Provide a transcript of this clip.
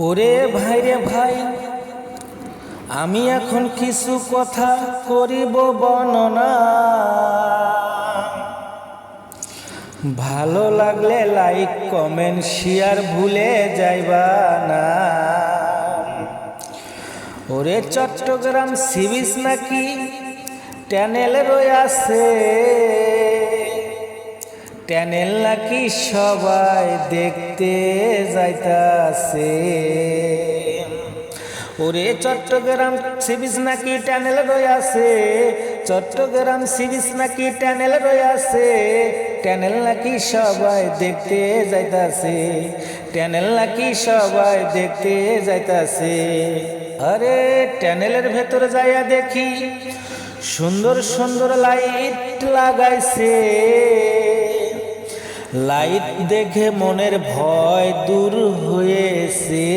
ওরে ভাই রে ভাই, আমি এখন কিছু কথা করিব বর্ণনা। ভালো লাগলে লাইক কমেন্ট শেয়ার ভুলে যাইবা না। ওরে চট্টগ্রাম সি বিচ নাকি টানেল রয়েছে, টানেল নাকি সবাই দেখতে যাইতাছে। ওরে চট্টগ্রাম সি বিচ নাকি টানেল রয়েছে, চট্টগ্রাম সি বিচ নাকি টানেল রয়েছে, টানেল নাকি সবাই দেখতে যাইতাছে, টানেল নাকি সবাই দেখতে যাইতাছে। আরে টানেলের ভেতর যাইয়া দেখি সুন্দর সুন্দর লাইট লাগাইছে, লাইট দেখে মনের ভয় দূর হয়েছে।